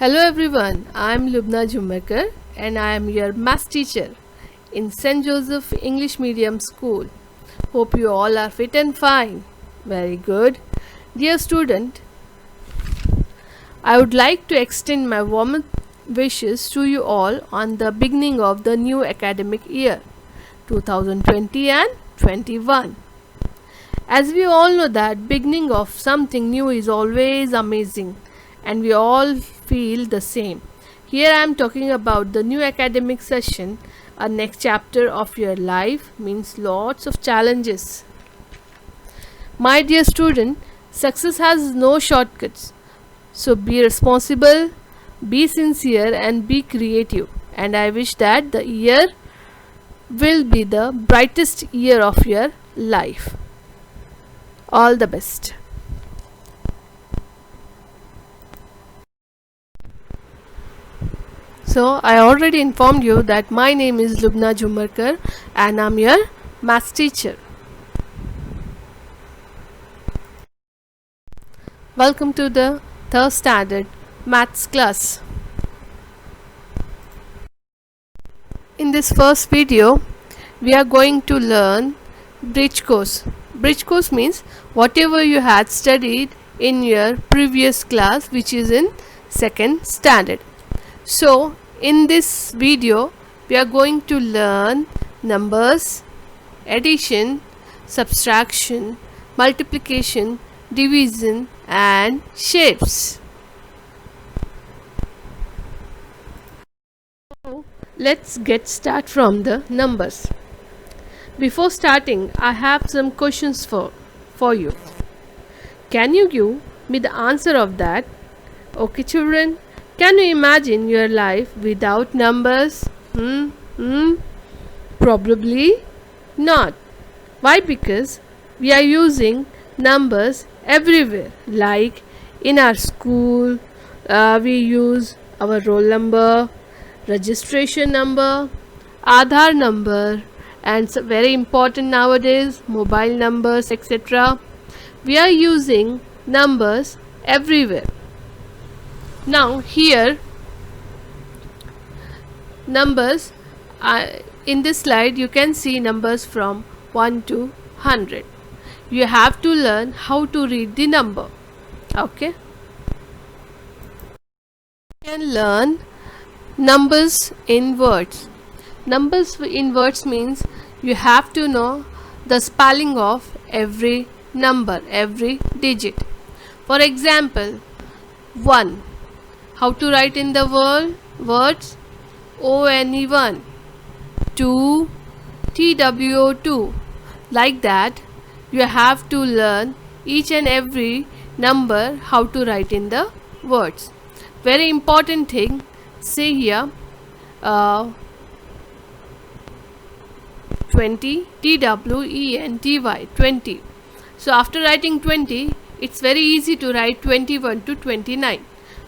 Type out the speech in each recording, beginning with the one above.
Hello everyone, I am Lubna Jhumarkar and I am your math teacher in St. Joseph English Medium School. Hope you all are fit and fine. Very good. Dear student, I would like to extend my warmest wishes to you all on the beginning of the new academic year 2020 and 21. As we all know that beginning of something new is always amazing and we all feel the same. Here I am talking about the new academic session. A next chapter of your life means lots of challenges. My dear student, success has no shortcuts. So be responsible, be sincere and be creative. And I wish that the year will be the brightest year of your life. All the best. So I already informed you that my name is Lubna Jhumarkar and I'm your maths teacher. Welcome to the third standard maths class. In this first video, we are going to learn bridge course. Bridge course means whatever you had studied in your previous class, which is in second standard. So in this video, we are going to learn numbers, addition, subtraction, multiplication, division and shapes. So let's get start from the numbers. Before starting, I have some questions for you. Can you give me the answer of that? Okay children, can you imagine your life without numbers? Probably not. Why? Because we are using numbers everywhere. Like in our school, we use our roll number, registration number, Aadhaar number, and very important nowadays, mobile numbers, etc. We are using numbers everywhere. Now here numbers, in this slide you can see numbers from 1 to 100. You have to learn how to read the number. Okay, you can learn numbers in words. Numbers in words means you have to know the spelling of every number, every digit. For example, 1. How to write in the words? ONE1. 2. TWO2. Like that, you have to learn each and every number how to write in the words. Very important thing, say here 20, TWENTY, 20. So after writing 20, it's very easy to write 21 to 29.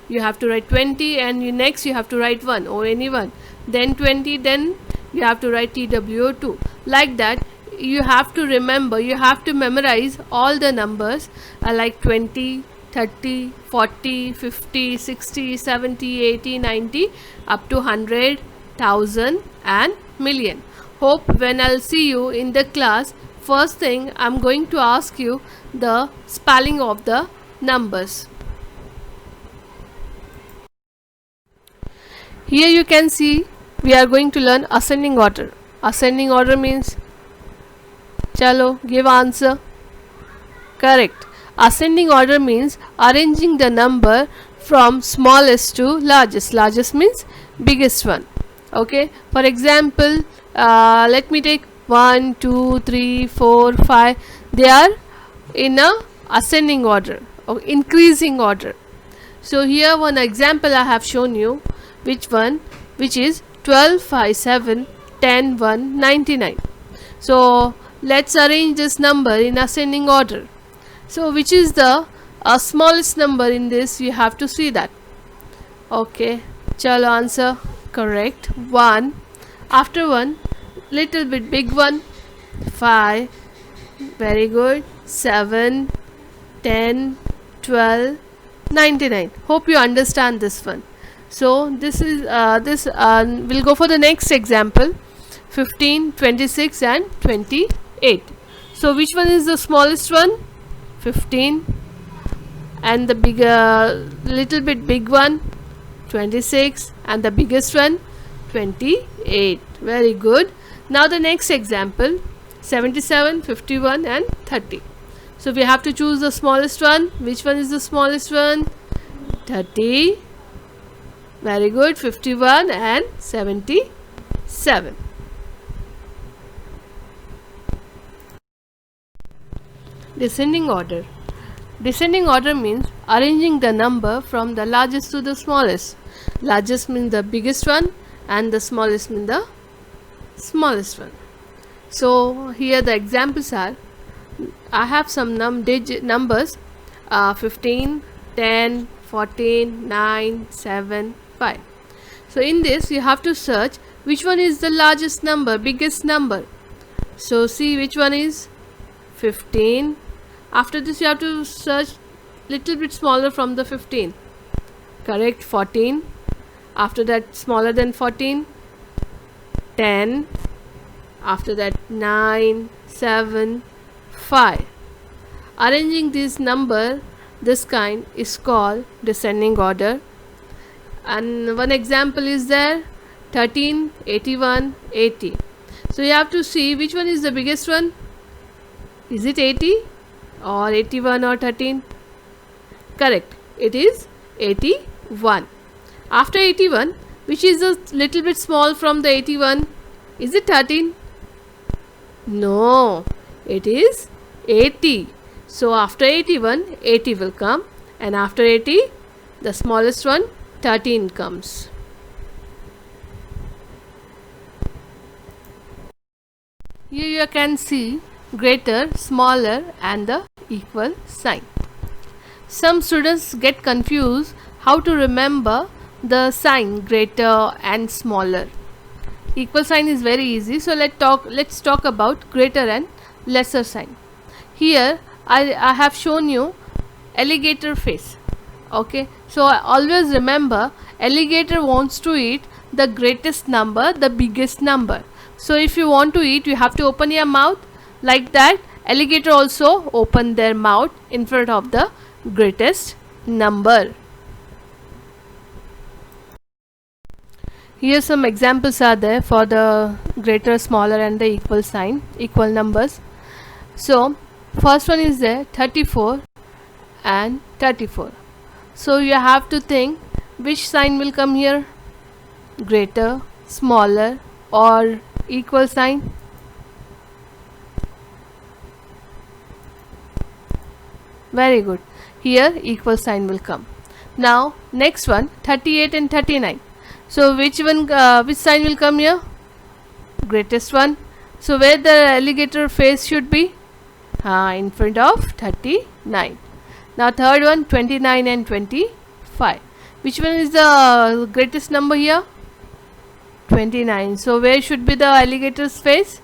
You have to write 20 and next you have to write 1, ONE1, then 20, then you have to write TWO2. Like that, you have to remember, you have to memorize all the numbers like 20, 30, 40, 50, 60, 70, 80, 90 up to 100, 1000 and million. Hope when I'll see you in the class, first thing I'm going to ask you the spelling of the numbers. Here you can see we are going to learn ascending order. Ascending order means, chalo, give answer. Correct. Ascending order means arranging the number from smallest to largest. Largest means biggest one. Okay. For example, let me take 1, 2, 3, 4, 5. They are in a ascending order or increasing order. So here one example I have shown you. Which one? Which is 12, 5, 7, 10, 1, 99. So let's arrange this number in ascending order. So which is the smallest number in this? You have to see that. Okay, chalo, answer correct. 1. After 1, little bit big one, 5. Very good. 7, 10, 12, 99. Hope you understand this one. So this is we'll go for the next example. 15, 26 and 28. So which one is the smallest one? 15. And the bigger, little bit big one, 26, and the biggest one, 28. Very good. Now the next example, 77, 51 and 30. So we have to choose the smallest one. Which one is the smallest one? 30. Very good. 51 and 77. Descending order. Descending order means arranging the number from the largest to the smallest. Largest means the biggest one and the smallest means the smallest one. So here the examples are, I have some numbers 15, 10, 14, 9, 7, 5. So in this you have to search which one is the largest number, biggest number. So see which one is 15. After this you have to search little bit smaller from the 15. Correct. 14. After that smaller than 14. 10. After that 9, 7, 5. Arranging this number this kind is called descending order. And one example is there, 13, 81, 80. So you have to see which one is the biggest one. Is it 80 or 81 or 13? Correct, it is 81. After 81, which is a little bit small from the 81? Is it 13? No, it is 80. So after 81, 80 will come, and after 80, the smallest one, 13 comes. Here you can see greater, smaller and the equal sign. Some students get confused how to remember the sign greater and smaller. Equal sign is very easy, so let's talk about greater and lesser sign. Here I have shown you alligator face. Okay, so always remember, alligator wants to eat the greatest number, the biggest number. So if you want to eat, you have to open your mouth like that. Alligator also open their mouth in front of the greatest number. Here some examples are there for the greater, smaller and the equal sign, equal numbers. So first one is there, 34 and 34. So you have to think which sign will come here, greater, smaller or equal sign. Very good. Here equal sign will come. Now next one, 38 and 39. So which sign will come here? Greatest one. So where the alligator face should be? In front of 39. Now third one, 29 and 25. Which one is the greatest number here? 29. So where should be the alligator's face?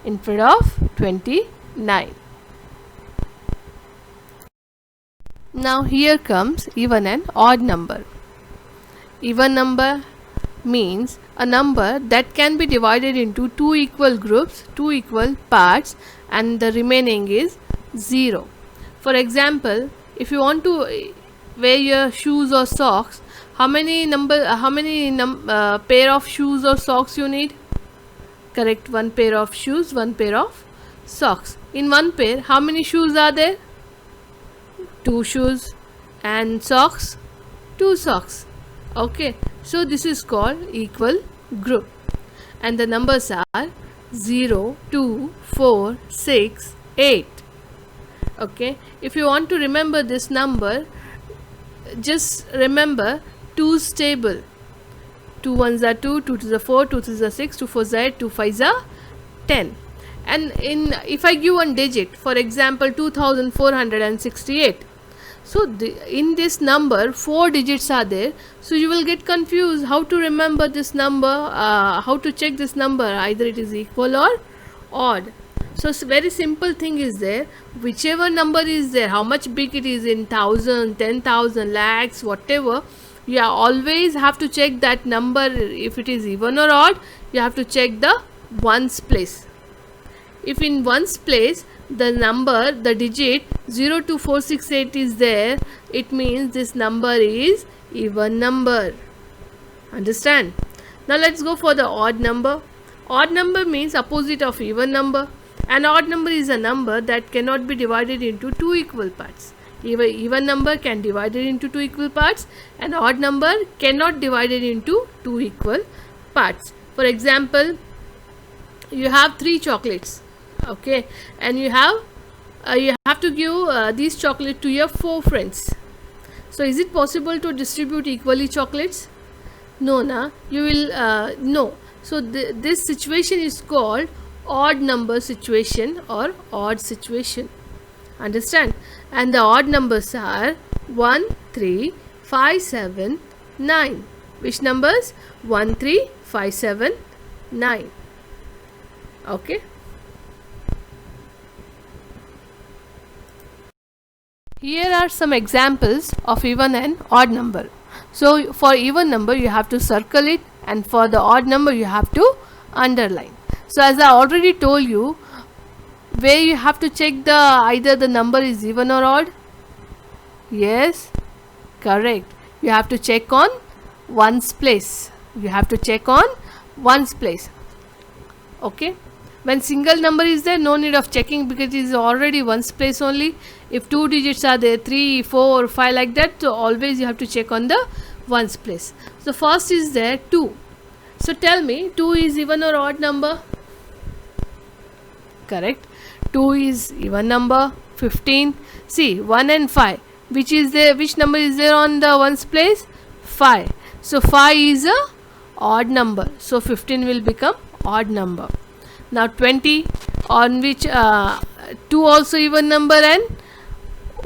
In front of 29. Now here comes even and odd number. Even number means a number that can be divided into two equal groups, two equal parts, and the remaining is 0. For example, if you want to wear your shoes or socks, how many pair of shoes or socks you need? Correct, one pair of shoes, one pair of socks. In one pair, how many shoes are there? 2 shoes. And socks? 2 socks. Okay, so this is called equal group, and the numbers are 0, 2, 4, 6, 8. Okay, if you want to remember this number, just remember 2's table. 2 ones are 2, 2 twos are 4, 2 threes are 6, 2 fours are 8, 2 fives are 10. And if I give one digit, for example 2468, so in this number 4 digits are there, so you will get confused how to remember this number, how to check this number, either it is equal or odd. So very simple thing is there, whichever number is there, how much big it is in 1000, 10,000, lakhs, whatever, You always have to check that number, if it is even or odd, you have to check the ones place. If in ones place the number, the digit 02468 is there, it means this number is even number. Understand? Now let's go for the odd number. Odd number means opposite of even number. An odd number is a number that cannot be divided into two equal parts. Even number can divide it into two equal parts, and odd number cannot divide it into two equal parts. For example, you have 3 chocolates, okay, and you have to give these chocolates to your 4 friends. So is it possible to distribute equally chocolates? No, na. You will no. So this situation is called odd number situation or odd situation. Understand? And the odd numbers are 1, 3, 5, 7, 9. Which numbers? 1, 3, 5, 7, 9. Okay. Here are some examples of even and odd number. So for even number you have to circle it, and for the odd number you have to underline. So as I already told you, where you have to check the either the number is even or odd. Yes, correct. You have to check on ones place. You have to check on ones place. Okay. When single number is there, no need of checking because it is already ones place only. If 2 digits are there, 3, 4, 5 like that, so always you have to check on the ones place. So first is there 2. So tell me, 2 is even or odd number? Correct. 2 is even number. 15. See, 1 and 5. Which is there? Which number is there on the ones place? 5. So 5 is a odd number. So 15 will become odd number. Now 20, on which 2 also even number and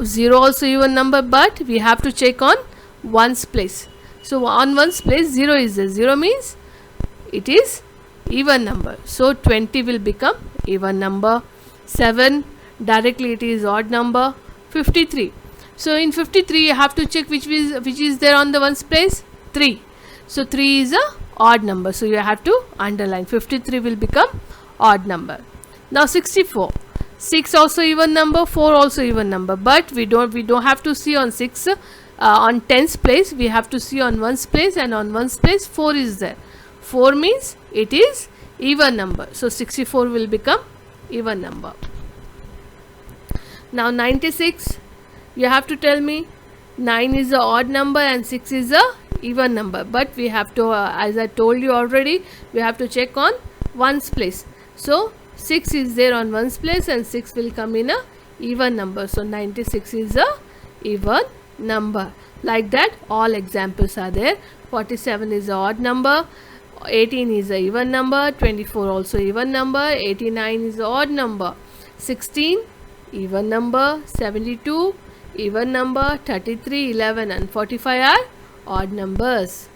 0 also even number, but we have to check on ones place. So on ones place 0 is there. 0 means it is even number. So 20 will become even number. 7, directly it is odd number. 53. So in 53 you have to check which is there on the ones place. 3. So 3 is a odd number. So you have to underline. 53 will become odd number. Now 64. 6 also even number, 4 also even number, but we don't have to see on 6 on tens place. We have to see on ones place, and on ones place 4 is there. 4 means it is even number. So 64 will become even number. Now 96, you have to tell me 9 is a odd number and 6 is a even number, but we have to as I told you already, we have to check on ones place. So 6 is there on ones place and 6 will come in a even number. So 96 is a even number. Like that all examples are there. 47 is a odd number. 18 is a even number. 24 also even number. 89 is a odd number. 16 even number. 72 even number. 33, 11 and 45 are odd numbers.